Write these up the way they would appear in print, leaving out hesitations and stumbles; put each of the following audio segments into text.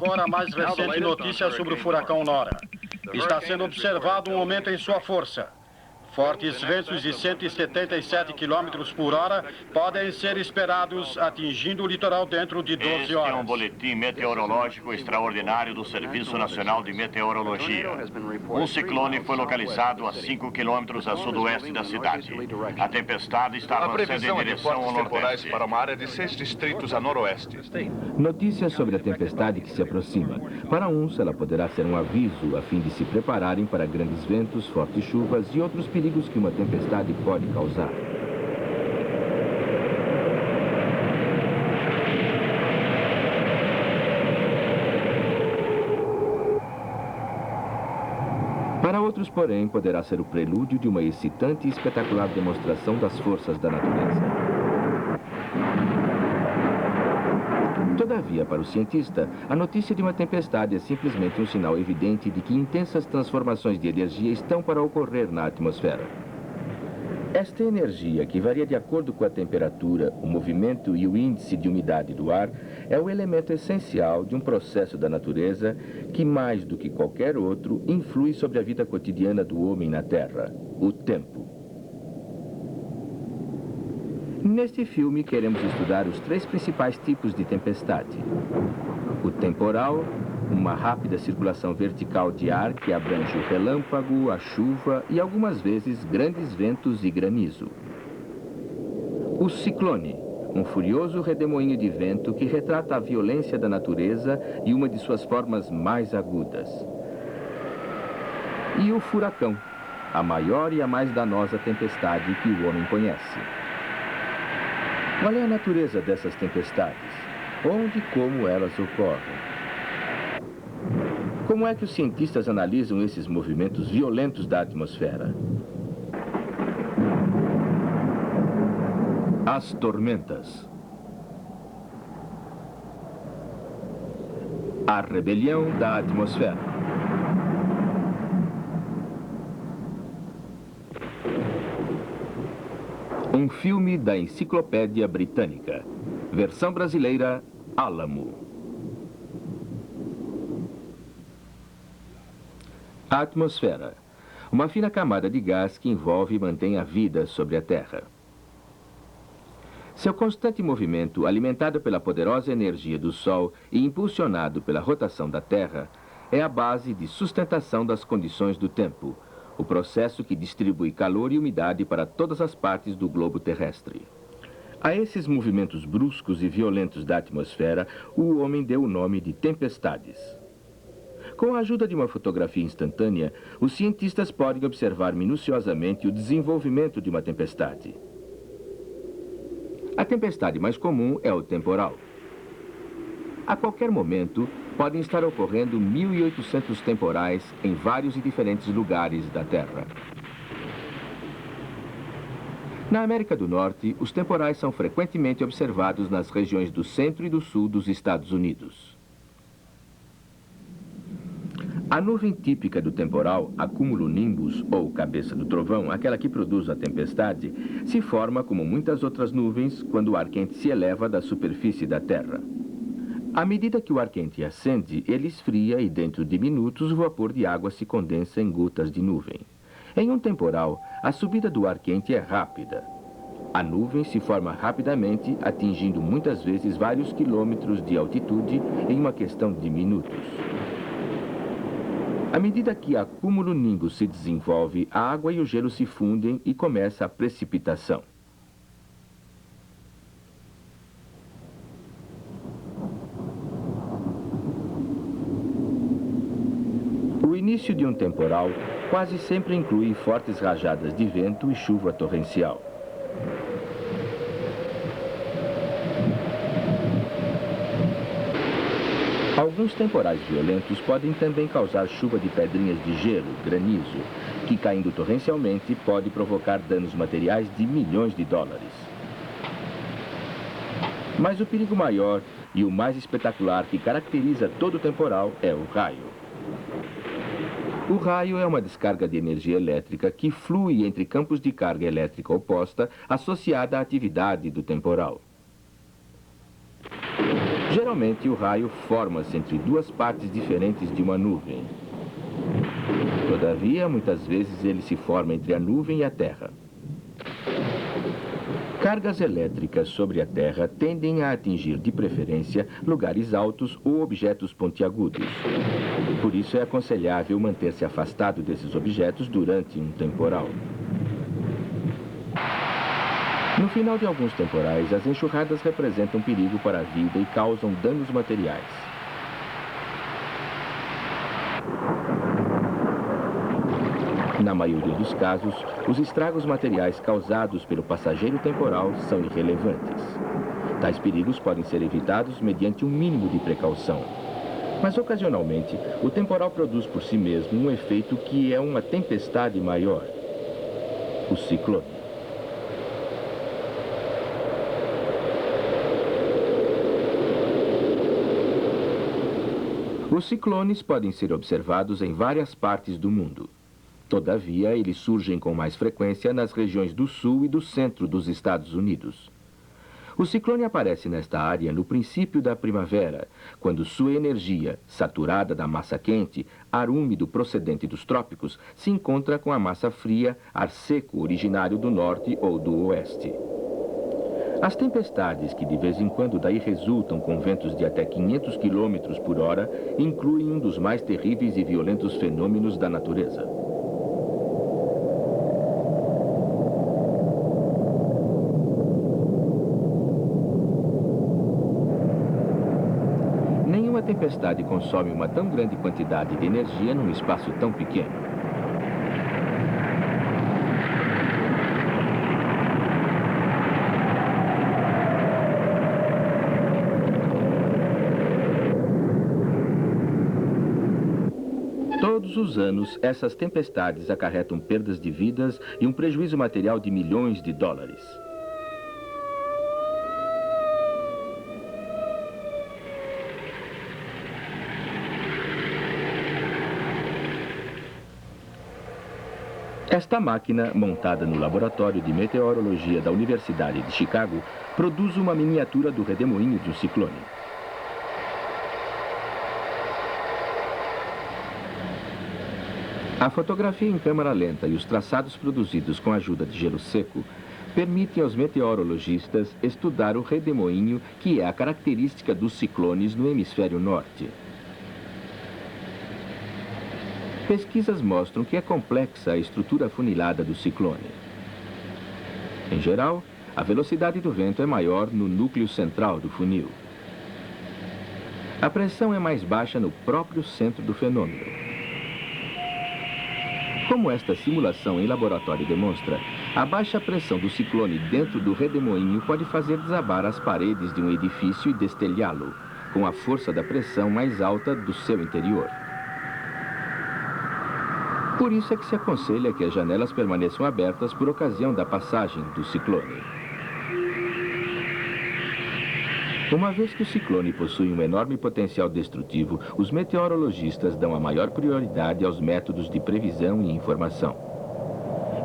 agora a mais recente notícia sobre o furacão Nora. Está sendo observado um aumento em sua força. Fortes ventos de 177 km por hora podem ser esperados atingindo o litoral dentro de 12 horas. Este é um boletim meteorológico extraordinário do Serviço Nacional de Meteorologia. Um ciclone foi localizado a 5 quilômetros a sudoeste da cidade. A tempestade está avançando em direção ao nordeste. Para uma área de 6 distritos a noroeste. Notícias sobre a tempestade que se aproxima. Para uns, ela poderá ser um aviso a fim de se prepararem para grandes ventos, fortes chuvas e outros perigos que uma tempestade pode causar. Para outros, porém, poderá ser o prelúdio de uma excitante e espetacular demonstração das forças da natureza. Todavia, para o cientista, a notícia de uma tempestade é simplesmente um sinal evidente de que intensas transformações de energia estão para ocorrer na atmosfera. Esta energia, que varia de acordo com a temperatura, o movimento e o índice de umidade do ar, é o elemento essencial de um processo da natureza que, mais do que qualquer outro, influi sobre a vida cotidiana do homem na Terra: o tempo. Neste filme, queremos estudar os 3 principais tipos de tempestade. O temporal, uma rápida circulação vertical de ar que abrange o relâmpago, a chuva e, algumas vezes, grandes ventos e granizo. O ciclone, um furioso redemoinho de vento que retrata a violência da natureza e uma de suas formas mais agudas. E o furacão, a maior e a mais danosa tempestade que o homem conhece. Qual é a natureza dessas tempestades? Onde e como elas ocorrem? Como é que os cientistas analisam esses movimentos violentos da atmosfera? As tormentas. A rebelião da atmosfera. Um filme da Enciclopédia Britânica. Versão brasileira, Álamo. A atmosfera. Uma fina camada de gás que envolve e mantém a vida sobre a Terra. Seu constante movimento, alimentado pela poderosa energia do Sol e impulsionado pela rotação da Terra, é a base de sustentação das condições do tempo, o processo que distribui calor e umidade para todas as partes do globo terrestre. A esses movimentos bruscos e violentos da atmosfera, o homem deu o nome de tempestades. Com a ajuda de uma fotografia instantânea, os cientistas podem observar minuciosamente o desenvolvimento de uma tempestade. A tempestade mais comum é o temporal. A qualquer momento, podem estar ocorrendo 1.800 temporais em vários e diferentes lugares da Terra. Na América do Norte, os temporais são frequentemente observados nas regiões do centro e do sul dos Estados Unidos. A nuvem típica do temporal, a cumulonimbus, ou cabeça do trovão, aquela que produz a tempestade, se forma como muitas outras nuvens quando o ar quente se eleva da superfície da Terra. À medida que o ar quente ascende, ele esfria e dentro de minutos o vapor de água se condensa em gotas de nuvem. Em um temporal, a subida do ar quente é rápida. A nuvem se forma rapidamente, atingindo muitas vezes vários quilômetros de altitude em uma questão de minutos. À medida que a cumulonimbus se desenvolve, a água e o gelo se fundem e começa a precipitação. O início de um temporal quase sempre inclui fortes rajadas de vento e chuva torrencial. Alguns temporais violentos podem também causar chuva de pedrinhas de gelo, granizo, que caindo torrencialmente pode provocar danos materiais de milhões de dólares. Mas o perigo maior e o mais espetacular que caracteriza todo o temporal é o raio. O raio é uma descarga de energia elétrica que flui entre campos de carga elétrica oposta associada à atividade do temporal. Geralmente, o raio forma-se entre duas partes diferentes de uma nuvem. Todavia, muitas vezes ele se forma entre a nuvem e a Terra. Cargas elétricas sobre a Terra tendem a atingir, de preferência, lugares altos ou objetos pontiagudos. Por isso é aconselhável manter-se afastado desses objetos durante um temporal. No final de alguns temporais, as enxurradas representam perigo para a vida e causam danos materiais. Na maioria dos casos, os estragos materiais causados pelo passageiro temporal são irrelevantes. Tais perigos podem ser evitados mediante um mínimo de precaução. Mas, ocasionalmente, o temporal produz por si mesmo um efeito que é uma tempestade maior: o ciclone. Os ciclones podem ser observados em várias partes do mundo. Todavia, eles surgem com mais frequência nas regiões do sul e do centro dos Estados Unidos. O ciclone aparece nesta área no princípio da primavera, quando sua energia, saturada da massa quente, ar úmido procedente dos trópicos, se encontra com a massa fria, ar seco originário do norte ou do oeste. As tempestades, que de vez em quando daí resultam com ventos de até 500 km por hora, incluem um dos mais terríveis e violentos fenômenos da natureza. Nenhuma tempestade consome uma tão grande quantidade de energia num espaço tão pequeno. Todos os anos, essas tempestades acarretam perdas de vidas e um prejuízo material de milhões de dólares. Esta máquina, montada no Laboratório de Meteorologia da Universidade de Chicago, produz uma miniatura do redemoinho de um ciclone. A fotografia em câmera lenta e os traçados produzidos com a ajuda de gelo seco permitem aos meteorologistas estudar o redemoinho, que é a característica dos ciclones no hemisfério norte. Pesquisas mostram que é complexa a estrutura afunilada do ciclone. Em geral, a velocidade do vento é maior no núcleo central do funil. A pressão é mais baixa no próprio centro do fenômeno. Como esta simulação em laboratório demonstra, a baixa pressão do ciclone dentro do redemoinho pode fazer desabar as paredes de um edifício e destelhá-lo, com a força da pressão mais alta do seu interior. Por isso é que se aconselha que as janelas permaneçam abertas por ocasião da passagem do ciclone. Uma vez que o ciclone possui um enorme potencial destrutivo, os meteorologistas dão a maior prioridade aos métodos de previsão e informação.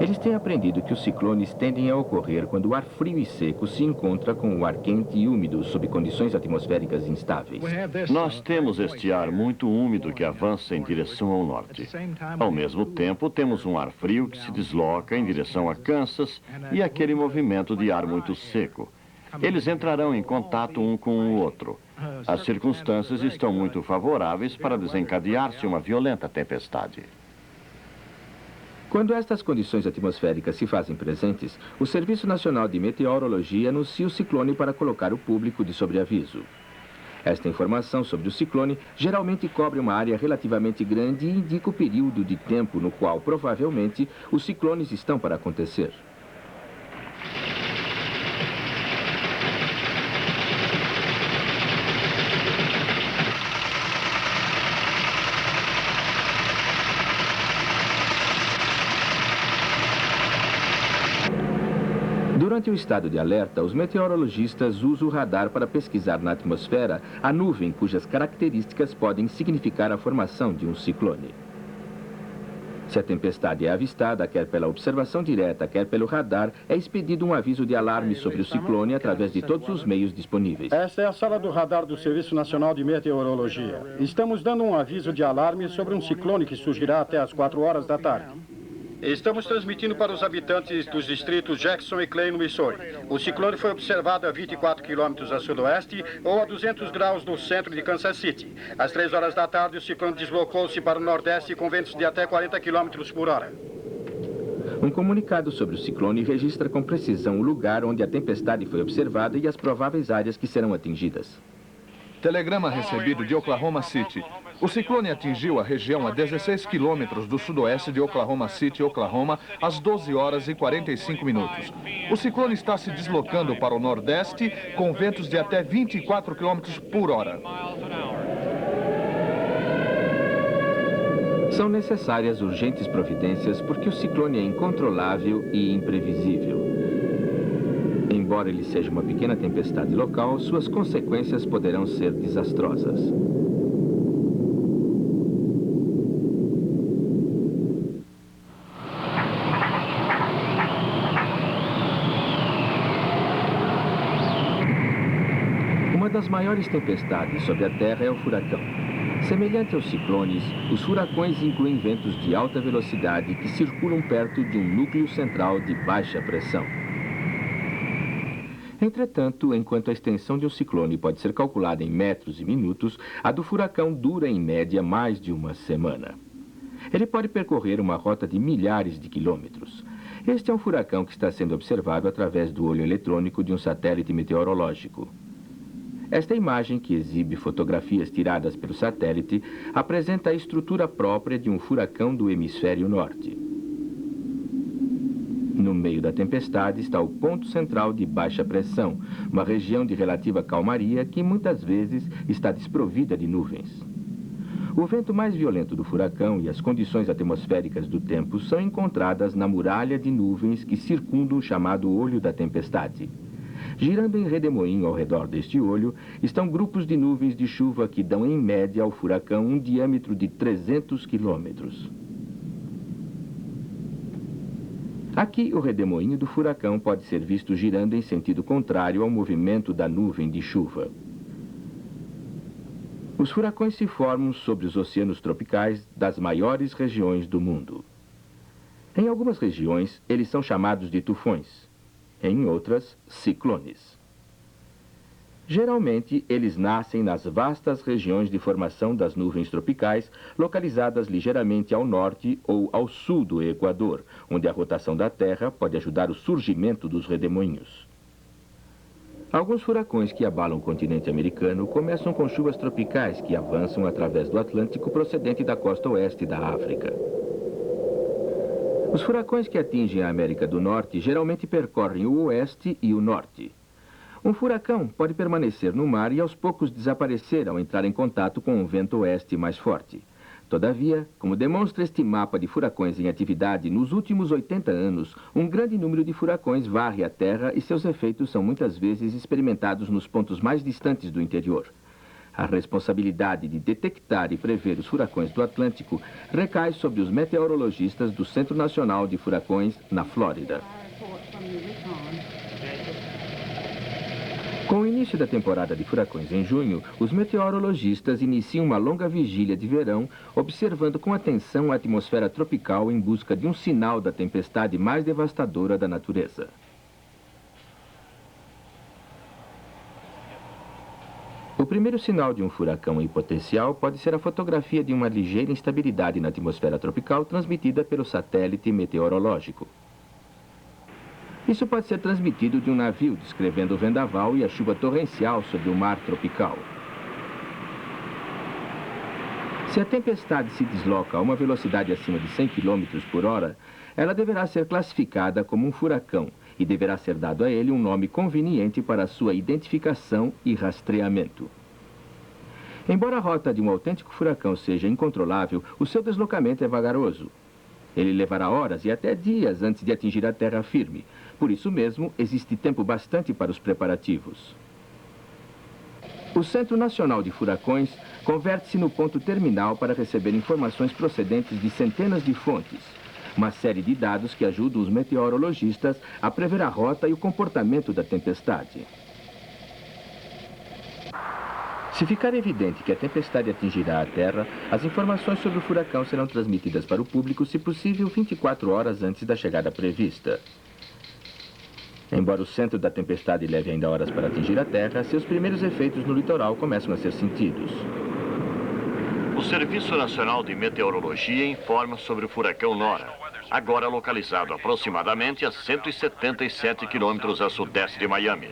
Eles têm aprendido que os ciclones tendem a ocorrer quando o ar frio e seco se encontra com o ar quente e úmido sob condições atmosféricas instáveis. Nós temos este ar muito úmido que avança em direção ao norte. Ao mesmo tempo, temos um ar frio que se desloca em direção a Kansas e aquele movimento de ar muito seco. Eles entrarão em contato um com o outro. As circunstâncias estão muito favoráveis para desencadear-se uma violenta tempestade. Quando estas condições atmosféricas se fazem presentes, o Serviço Nacional de Meteorologia anuncia o ciclone para colocar o público de sobreaviso. Esta informação sobre o ciclone geralmente cobre uma área relativamente grande e indica o período de tempo no qual, provavelmente, os ciclones estão para acontecer. Durante o estado de alerta, os meteorologistas usam o radar para pesquisar na atmosfera a nuvem cujas características podem significar a formação de um ciclone. Se a tempestade é avistada, quer pela observação direta, quer pelo radar, é expedido um aviso de alarme sobre o ciclone através de todos os meios disponíveis. Esta é a sala do radar do Serviço Nacional de Meteorologia. Estamos dando um aviso de alarme sobre um ciclone que surgirá até às 4 horas da tarde. Estamos transmitindo para os habitantes dos distritos Jackson e Clay, no Missouri. O ciclone foi observado a 24 quilômetros a sudoeste ou a 200 graus no centro de Kansas City. Às 3 horas da tarde, o ciclone deslocou-se para o nordeste com ventos de até 40 quilômetros por hora. Um comunicado sobre o ciclone registra com precisão o lugar onde a tempestade foi observada e as prováveis áreas que serão atingidas. Telegrama recebido de Oklahoma City. O ciclone atingiu a região a 16 quilômetros do sudoeste de Oklahoma City, Oklahoma, às 12 horas e 45 minutos. O ciclone está se deslocando para o nordeste com ventos de até 24 quilômetros por hora. São necessárias urgentes providências porque o ciclone é incontrolável e imprevisível. Embora ele seja uma pequena tempestade local, suas consequências poderão ser desastrosas. Uma das maiores tempestades sobre a Terra é o furacão. Semelhante aos ciclones, os furacões incluem ventos de alta velocidade que circulam perto de um núcleo central de baixa pressão. Entretanto, enquanto a extensão de um ciclone pode ser calculada em metros e minutos, a do furacão dura em média mais de uma semana. Ele pode percorrer uma rota de milhares de quilômetros. Este é um furacão que está sendo observado através do olho eletrônico de um satélite meteorológico. Esta imagem, que exibe fotografias tiradas pelo satélite, apresenta a estrutura própria de um furacão do hemisfério norte. No meio da tempestade está o ponto central de baixa pressão, uma região de relativa calmaria que muitas vezes está desprovida de nuvens. O vento mais violento do furacão e as condições atmosféricas do tempo são encontradas na muralha de nuvens que circundam o chamado olho da tempestade. Girando em redemoinho ao redor deste olho, estão grupos de nuvens de chuva que dão em média ao furacão um diâmetro de 300 quilômetros. Aqui, o redemoinho do furacão pode ser visto girando em sentido contrário ao movimento da nuvem de chuva. Os furacões se formam sobre os oceanos tropicais das maiores regiões do mundo. Em algumas regiões, eles são chamados de tufões. Em outras, ciclones. Geralmente, eles nascem nas vastas regiões de formação das nuvens tropicais, localizadas ligeiramente ao norte ou ao sul do Equador, onde a rotação da Terra pode ajudar o surgimento dos redemoinhos. Alguns furacões que abalam o continente americano começam com chuvas tropicais que avançam através do Atlântico procedente da costa oeste da África. Os furacões que atingem a América do Norte geralmente percorrem o oeste e o norte. Um furacão pode permanecer no mar e aos poucos desaparecer ao entrar em contato com um vento oeste mais forte. Todavia, como demonstra este mapa de furacões em atividade, nos últimos 80 anos, um grande número de furacões varre a Terra e seus efeitos são muitas vezes experimentados nos pontos mais distantes do interior. A responsabilidade de detectar e prever os furacões do Atlântico recai sobre os meteorologistas do Centro Nacional de Furacões, na Flórida. Com o início da temporada de furacões em junho, os meteorologistas iniciam uma longa vigília de verão, observando com atenção a atmosfera tropical em busca de um sinal da tempestade mais devastadora da natureza. O primeiro sinal de um furacão em potencial pode ser a fotografia de uma ligeira instabilidade na atmosfera tropical transmitida pelo satélite meteorológico. Isso pode ser transmitido de um navio descrevendo o vendaval e a chuva torrencial sobre o mar tropical. Se a tempestade se desloca a uma velocidade acima de 100 km por hora, ela deverá ser classificada como um furacão e deverá ser dado a ele um nome conveniente para a sua identificação e rastreamento. Embora a rota de um autêntico furacão seja incontrolável, o seu deslocamento é vagaroso. Ele levará horas e até dias antes de atingir a terra firme. Por isso mesmo, existe tempo bastante para os preparativos. O Centro Nacional de Furacões converte-se no ponto terminal para receber informações procedentes de centenas de fontes. Uma série de dados que ajudam os meteorologistas a prever a rota e o comportamento da tempestade. Se ficar evidente que a tempestade atingirá a Terra, as informações sobre o furacão serão transmitidas para o público, se possível, 24 horas antes da chegada prevista. Embora o centro da tempestade leve ainda horas para atingir a Terra, seus primeiros efeitos no litoral começam a ser sentidos. O Serviço Nacional de Meteorologia informa sobre o furacão Nora, agora localizado aproximadamente a 177 quilômetros a sudeste de Miami.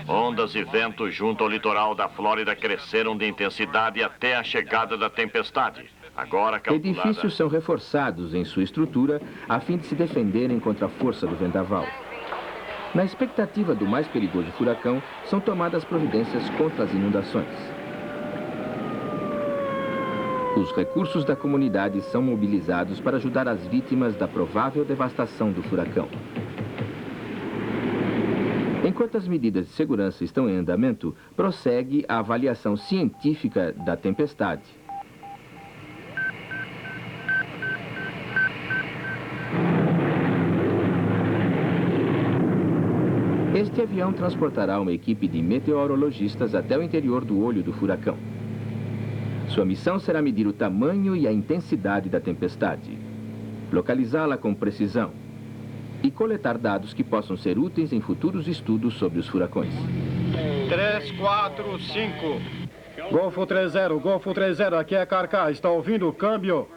Ondas e ventos junto ao litoral da Flórida cresceram de intensidade até a chegada da tempestade. Agora calculada... Edifícios são reforçados em sua estrutura a fim de se defenderem contra a força do vendaval. Na expectativa do mais perigoso furacão, são tomadas providências contra as inundações. Os recursos da comunidade são mobilizados para ajudar as vítimas da provável devastação do furacão. Enquanto as medidas de segurança estão em andamento, prossegue a avaliação científica da tempestade. Este avião transportará uma equipe de meteorologistas até o interior do olho do furacão. Sua missão será medir o tamanho e a intensidade da tempestade, localizá-la com precisão e coletar dados que possam ser úteis em futuros estudos sobre os furacões. 3, 4, 5. Golfo 30, Golfo 30, aqui é Carcá, está ouvindo o câmbio?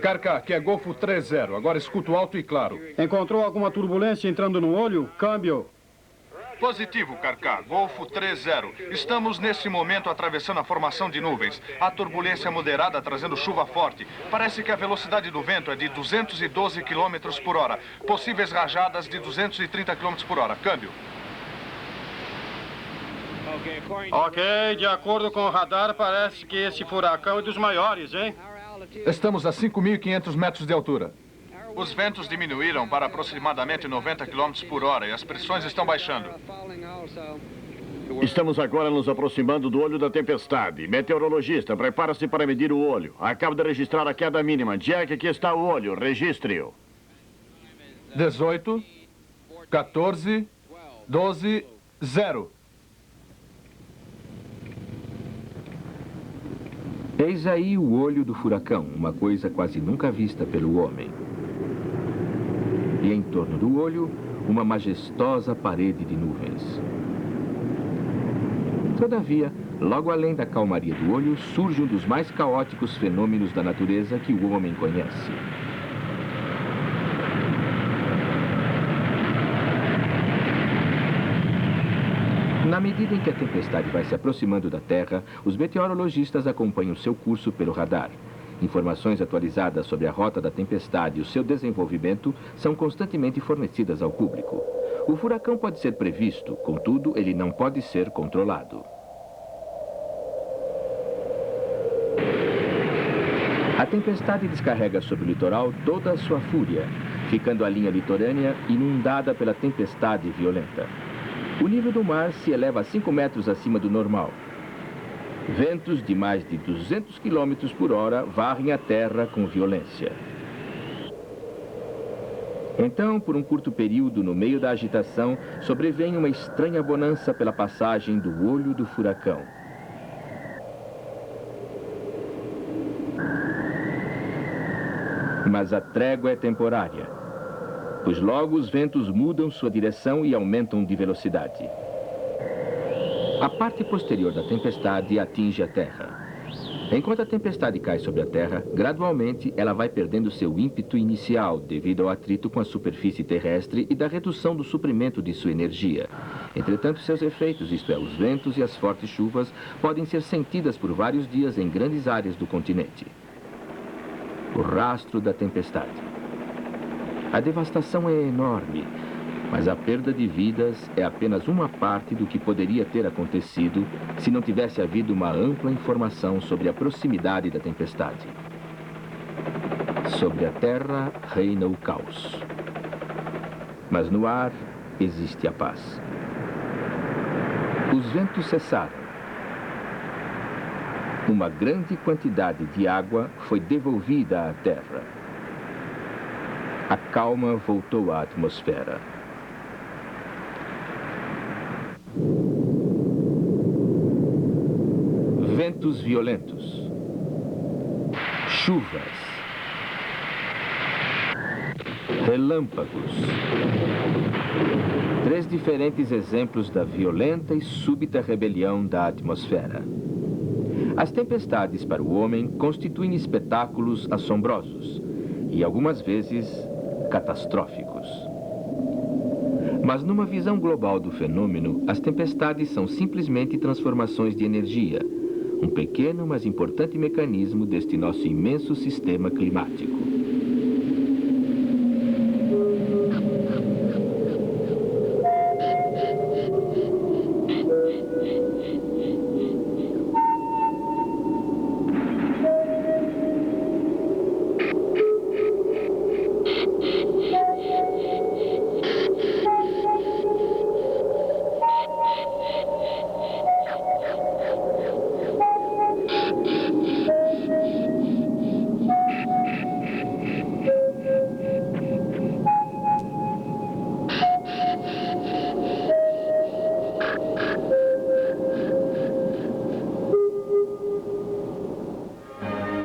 Carcá, que é Golfo 30, agora escuto alto e claro. Encontrou alguma turbulência entrando no olho? Câmbio. Positivo, Carcá, Golfo 30. Estamos nesse momento atravessando a formação de nuvens. A turbulência moderada trazendo chuva forte. Parece que a velocidade do vento é de 212 km por hora. Possíveis rajadas de 230 km por hora. Câmbio. Ok, de acordo com o radar, parece que esse furacão é dos maiores, hein? Estamos a 5.500 metros de altura. Os ventos diminuíram para aproximadamente 90 km por hora e as pressões estão baixando. Estamos agora nos aproximando do olho da tempestade. Meteorologista, prepara-se para medir o olho. Acabo de registrar a queda mínima. Jack, aqui está o olho. Registre-o. 18, 14, 12, 0. Eis aí o olho do furacão, uma coisa quase nunca vista pelo homem. E em torno do olho, uma majestosa parede de nuvens. Todavia, logo além da calmaria do olho, surge um dos mais caóticos fenômenos da natureza que o homem conhece. Na medida em que a tempestade vai se aproximando da Terra, os meteorologistas acompanham seu curso pelo radar. Informações atualizadas sobre a rota da tempestade e o seu desenvolvimento são constantemente fornecidas ao público. O furacão pode ser previsto, contudo, ele não pode ser controlado. A tempestade descarrega sobre o litoral toda a sua fúria, ficando a linha litorânea inundada pela tempestade violenta. O nível do mar se eleva a 5 metros acima do normal. Ventos de mais de 200 km por hora varrem a terra com violência. Então, por um curto período, no meio da agitação, sobrevém uma estranha bonança pela passagem do olho do furacão. Mas a trégua é temporária, pois logo os ventos mudam sua direção e aumentam de velocidade. A parte posterior da tempestade atinge a Terra. Enquanto a tempestade cai sobre a Terra, gradualmente ela vai perdendo seu ímpeto inicial devido ao atrito com a superfície terrestre e da redução do suprimento de sua energia. Entretanto, seus efeitos, isto é, os ventos e as fortes chuvas, podem ser sentidas por vários dias em grandes áreas do continente. O rastro da tempestade. A devastação é enorme, mas a perda de vidas é apenas uma parte do que poderia ter acontecido se não tivesse havido uma ampla informação sobre a proximidade da tempestade. Sobre a terra reina o caos, mas no ar existe a paz. Os ventos cessaram uma grande quantidade de água foi devolvida à Terra. A calma voltou à atmosfera. Ventos violentos, chuvas, relâmpagos. 3 diferentes exemplos da violenta e súbita rebelião da atmosfera. As tempestades para o homem constituem espetáculos assombrosos e algumas vezes catastróficos. Mas numa visão global do fenômeno, as tempestades são simplesmente transformações de energia, um pequeno, mas importante mecanismo deste nosso imenso sistema climático.